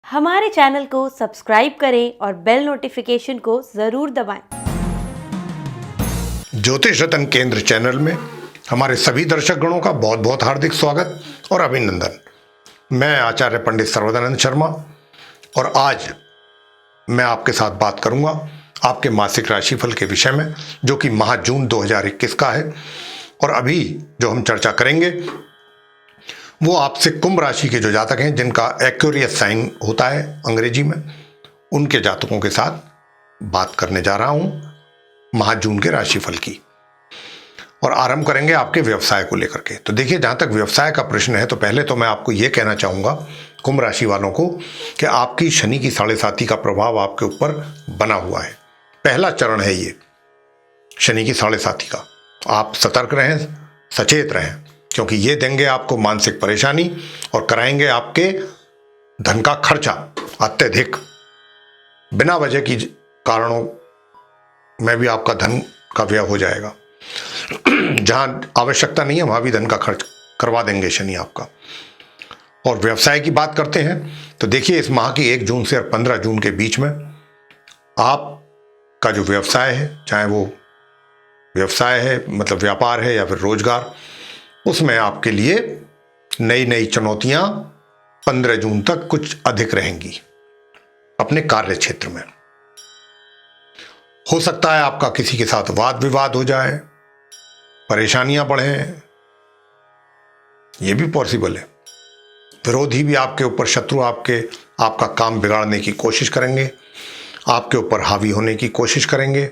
हमारे चैनल को सब्सक्राइब करें और बेल नोटिफिकेशन को ज़रूर दबाएं। ज्योतिष रत्न केंद्र चैनल में हमारे सभी दर्शक गणों का बहुत बहुत हार्दिक स्वागत और अभिनंदन। मैं आचार्य पंडित सर्वदानंद शर्मा और आज मैं आपके साथ बात करूंगा आपके मासिक राशिफल के विषय में, जो कि माह जून 2021 का है। और अभी जो हम चर्चा करेंगे वो आपसे कुंभ राशि के जो जातक हैं, जिनका एक्वेरियस साइन होता है अंग्रेजी में, उनके जातकों के साथ बात करने जा रहा हूं माह जून के राशिफल की। और आरंभ करेंगे आपके व्यवसाय को लेकर के। तो देखिए, जहां तक व्यवसाय का प्रश्न है, तो पहले तो मैं आपको यह कहना चाहूंगा कुंभ राशि वालों को कि आपकी शनि की 7.5 का प्रभाव आपके ऊपर बना हुआ है। पहला चरण है ये शनि की 7.5 का। आप सतर्क रहें, सचेत रहें, क्योंकि ये देंगे आपको मानसिक परेशानी और कराएंगे आपके धन का खर्चा अत्यधिक। बिना वजह की कारणों में भी आपका धन का व्यय हो जाएगा। जहां आवश्यकता नहीं है वहां भी धन का खर्च करवा देंगे शनि आपका। और व्यवसाय की बात करते हैं तो देखिए, इस माह की 1 जून से 15 जून के बीच में आपका जो व्यवसाय है, चाहे वो व्यवसाय है मतलब व्यापार है या फिर रोजगार, उसमें आपके लिए नई नई चुनौतियां 15 जून तक कुछ अधिक रहेंगी अपने कार्य क्षेत्र में। हो सकता है आपका किसी के साथ वाद विवाद हो जाए, परेशानियां बढ़ें, यह भी पॉसिबल है। विरोधी भी आपके ऊपर, शत्रु आपका काम बिगाड़ने की कोशिश करेंगे, आपके ऊपर हावी होने की कोशिश करेंगे।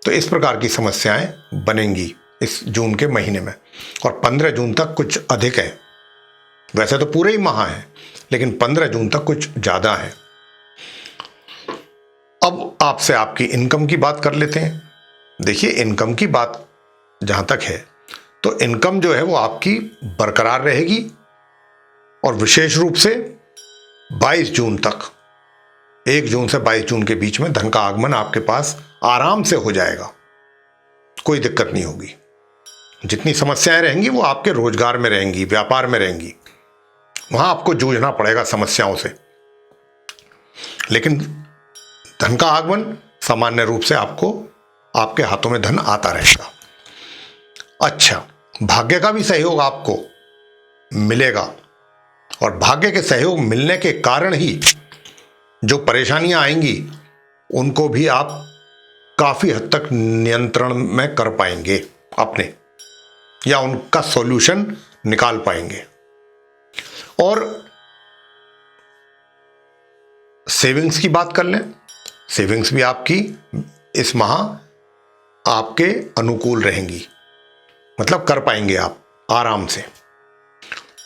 तो इस प्रकार की समस्याएं बनेंगी इस जून के महीने में। और 15 जून तक कुछ अधिक है। वैसे तो पूरे ही माह है, लेकिन 15 जून तक कुछ ज्यादा है। अब आपसे आपकी इनकम की बात कर लेते हैं। देखिए, इनकम की बात जहां तक है तो इनकम जो है वो आपकी बरकरार रहेगी। और विशेष रूप से 22 जून तक, 1 जून से 22 जून के बीच में धन का आगमन आपके पास आराम से हो जाएगा, कोई दिक्कत नहीं होगी। जितनी समस्याएं रहेंगी वो आपके रोजगार में रहेंगी, व्यापार में रहेंगी, वहां आपको जूझना पड़ेगा समस्याओं से। लेकिन धन का आगमन सामान्य रूप से आपको, आपके हाथों में धन आता रहेगा। अच्छा, भाग्य का भी सहयोग आपको मिलेगा। और भाग्य के सहयोग मिलने के कारण ही जो परेशानियां आएंगी उनको भी आप काफी हद तक नियंत्रण में कर पाएंगे अपने, या उनका सॉल्यूशन निकाल पाएंगे। और सेविंग्स की बात कर लें, सेविंग्स भी आपकी इस माह आपके अनुकूल रहेंगी, मतलब कर पाएंगे आप आराम से।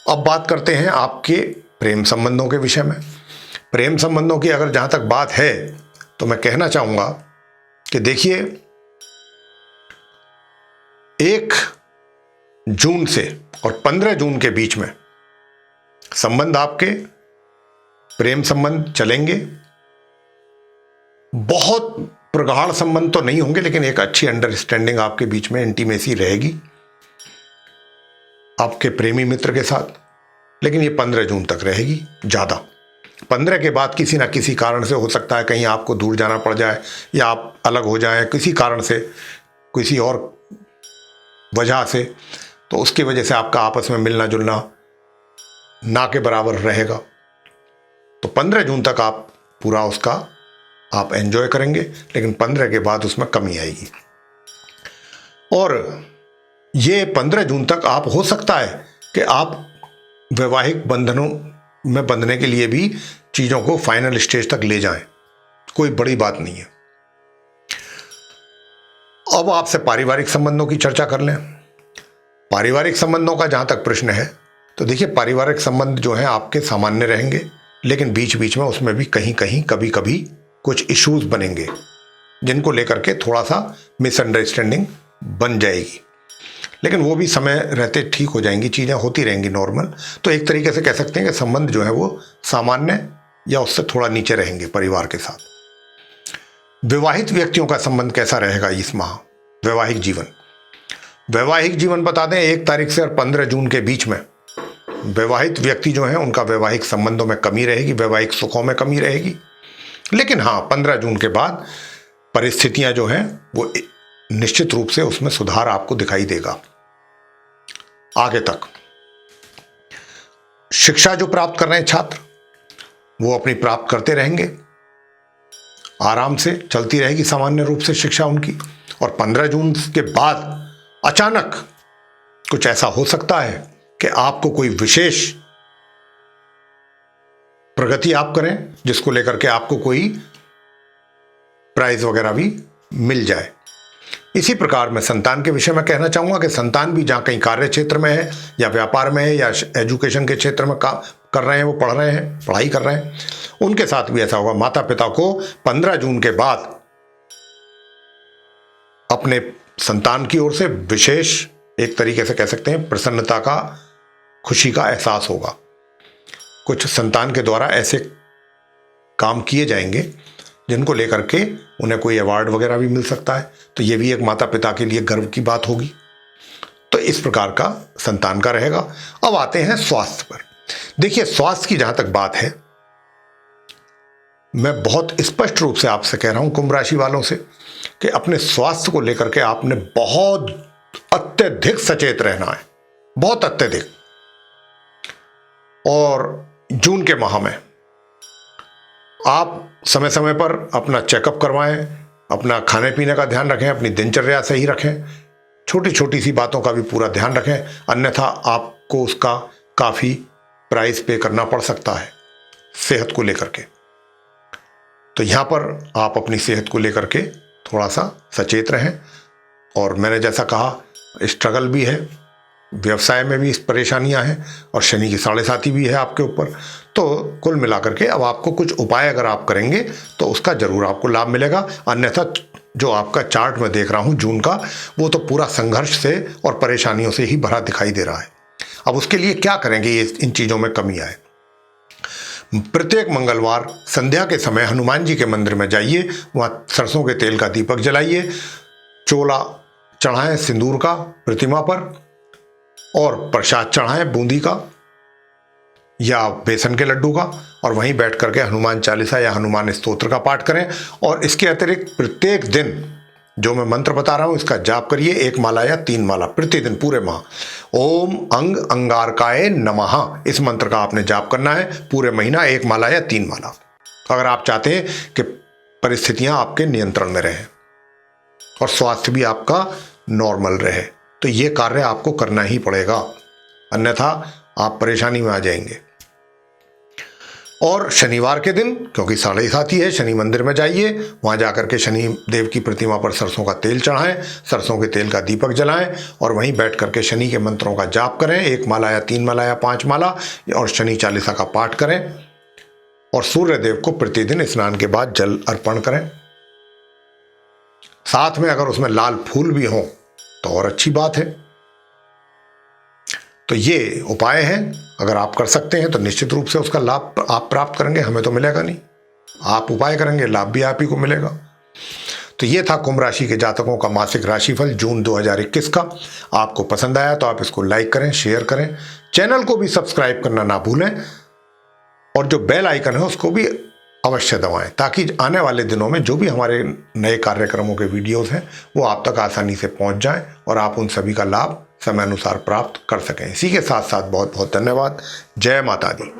अब बात करते हैं आपके प्रेम संबंधों के विषय में। प्रेम संबंधों की अगर जहां तक बात है तो मैं कहना चाहूंगा कि देखिए, 1 जून से और 15 जून के बीच में संबंध, आपके प्रेम संबंध चलेंगे। बहुत प्रगाढ़ संबंध तो नहीं होंगे, लेकिन एक अच्छी अंडरस्टैंडिंग आपके बीच में, इंटीमेसी रहेगी आपके प्रेमी मित्र के साथ। लेकिन ये 15 जून तक रहेगी ज्यादा। 15 के बाद किसी ना किसी कारण से हो सकता है कहीं आपको दूर जाना पड़ जाए, या आप अलग हो जाएं किसी कारण से, किसी और वजह से, तो उसकी वजह से आपका आपस में मिलना जुलना ना के बराबर रहेगा। तो 15 जून तक आप पूरा उसका आप एंजॉय करेंगे, लेकिन 15 के बाद उसमें कमी आएगी। और ये 15 जून तक आप, हो सकता है कि आप वैवाहिक बंधनों में बंधने के लिए भी चीजों को फाइनल स्टेज तक ले जाएं, कोई बड़ी बात नहीं है। अब आपसे पारिवारिक संबंधों की चर्चा कर लें। पारिवारिक संबंधों का जहां तक प्रश्न है तो देखिए, पारिवारिक संबंध जो है आपके सामान्य रहेंगे, लेकिन बीच बीच में उसमें भी कहीं कहीं कभी कभी कुछ इश्यूज बनेंगे, जिनको लेकर के थोड़ा सा मिसअंडरस्टैंडिंग बन जाएगी। लेकिन वो भी समय रहते ठीक हो जाएंगी, चीजें होती रहेंगी नॉर्मल। तो एक तरीके से कह सकते हैं कि संबंध जो है वो सामान्य या उससे थोड़ा नीचे रहेंगे परिवार के साथ। विवाहित व्यक्तियों का संबंध कैसा रहेगा इस माह? वैवाहिक जीवन बता दें, 1 तारीख से और 15 जून के बीच में विवाहित व्यक्ति जो हैं उनका वैवाहिक संबंधों में कमी रहेगी, वैवाहिक सुखों में कमी रहेगी। लेकिन हाँ, 15 जून के बाद परिस्थितियां जो हैं वो निश्चित रूप से उसमें सुधार आपको दिखाई देगा। आगे तक शिक्षा जो प्राप्त कर रहे हैं छात्र, वो अपनी प्राप्त करते रहेंगे, आराम से चलती रहेगी सामान्य रूप से शिक्षा उनकी। और 15 जून के बाद अचानक कुछ ऐसा हो सकता है कि आपको कोई विशेष प्रगति आप करें, जिसको लेकर के आपको कोई प्राइज वगैरह भी मिल जाए। इसी प्रकार मैं संतान के विषय में कहना चाहूंगा कि संतान भी जहां कहीं कार्य क्षेत्र में है या व्यापार में है या एजुकेशन के क्षेत्र में काम कर रहे हैं, वो पढ़ रहे हैं, पढ़ाई कर रहे हैं, उनके साथ भी ऐसा होगा। माता पिता को 15 जून के बाद अपने संतान की ओर से विशेष, एक तरीके से कह सकते हैं, प्रसन्नता का, खुशी का एहसास होगा। कुछ संतान के द्वारा ऐसे काम किए जाएंगे जिनको लेकर के उन्हें कोई अवार्ड वगैरह भी मिल सकता है, तो ये भी एक माता पिता के लिए गर्व की बात होगी। तो इस प्रकार का संतान का रहेगा। अब आते हैं स्वास्थ्य पर। देखिए, स्वास्थ्य की जहां तक बात है, मैं बहुत स्पष्ट रूप से आपसे कह रहा हूं कुंभ राशि वालों से कि अपने स्वास्थ्य को लेकर के आपने बहुत अत्यधिक सचेत रहना है, बहुत अत्यधिक। और जून के माह में आप समय समय पर अपना चेकअप करवाएं, अपना खाने पीने का ध्यान रखें, अपनी दिनचर्या सही रखें, छोटी छोटी सी बातों का भी पूरा ध्यान रखें, अन्यथा आपको उसका काफ़ी प्राइस पे करना पड़ सकता है सेहत को लेकर के। तो यहाँ पर आप अपनी सेहत को लेकर के थोड़ा सा सचेत रहें। और मैंने जैसा कहा, स्ट्रगल भी है, व्यवसाय में भी परेशानियां हैं और शनि की 7.5 भी है आपके ऊपर। तो कुल मिलाकर के अब आपको कुछ उपाय अगर आप करेंगे तो उसका जरूर आपको लाभ मिलेगा। अन्यथा जो आपका चार्ट में देख रहा हूं जून का, वो तो पूरा संघर्ष से और परेशानियों से ही भरा दिखाई दे रहा है। अब उसके लिए क्या करेंगे, ये इन चीज़ों में कमी आए। प्रत्येक मंगलवार संध्या के समय हनुमान जी के मंदिर में जाइए, वहाँ सरसों के तेल का दीपक जलाइए, चोला चढ़ाएं सिंदूर का प्रतिमा पर, और प्रसाद चढ़ाएं बूंदी का या बेसन के लड्डू का, और वहीं बैठ करके हनुमान चालीसा या हनुमान स्तोत्र का पाठ करें। और इसके अतिरिक्त प्रत्येक दिन जो मैं मंत्र बता रहा हूं इसका जाप करिए, 1 माला या 3 माला प्रतिदिन पूरे माह। ओम अंग अंगारकाय नमः, इस मंत्र का आपने जाप करना है पूरे महीना, 1 माला या 3 माला, अगर आप चाहते हैं कि परिस्थितियां आपके नियंत्रण में रहें और स्वास्थ्य भी आपका नॉर्मल रहे। तो ये कार्य आपको करना ही पड़ेगा, अन्यथा आप परेशानी में आ जाएंगे। और शनिवार के दिन, क्योंकि 7.5 है, शनि मंदिर में जाइए, वहाँ जाकर के शनि देव की प्रतिमा पर सरसों का तेल चढ़ाएं, सरसों के तेल का दीपक जलाएं, और वहीं बैठ करके शनि के मंत्रों का जाप करें, 1 माला या 3 माला या 5 माला, और शनि चालीसा का पाठ करें। और सूर्य देव को प्रतिदिन स्नान के बाद जल अर्पण करें। साथ में अगर उसमें लाल फूल भी हों तो और अच्छी बात है। तो ये उपाय हैं, अगर आप कर सकते हैं तो निश्चित रूप से उसका लाभ आप प्राप्त करेंगे, हमें तो मिलेगा नहीं। आप उपाय करेंगे, लाभ भी आप ही को मिलेगा। तो ये था कुंभ राशि के जातकों का मासिक राशिफल जून 2021 का। आपको पसंद आया तो आप इसको लाइक करें, शेयर करें, चैनल को भी सब्सक्राइब करना ना भूलें, और जो बेल आइकन है उसको भी अवश्य दबाएं, ताकि आने वाले दिनों में जो भी हमारे नए कार्यक्रमों के वीडियोस हैं वो आप तक आसानी से पहुंच जाएं और आप उन सभी का लाभ समय अनुसार प्राप्त कर सकें। इसी के साथ साथ बहुत बहुत धन्यवाद। जय माता दी।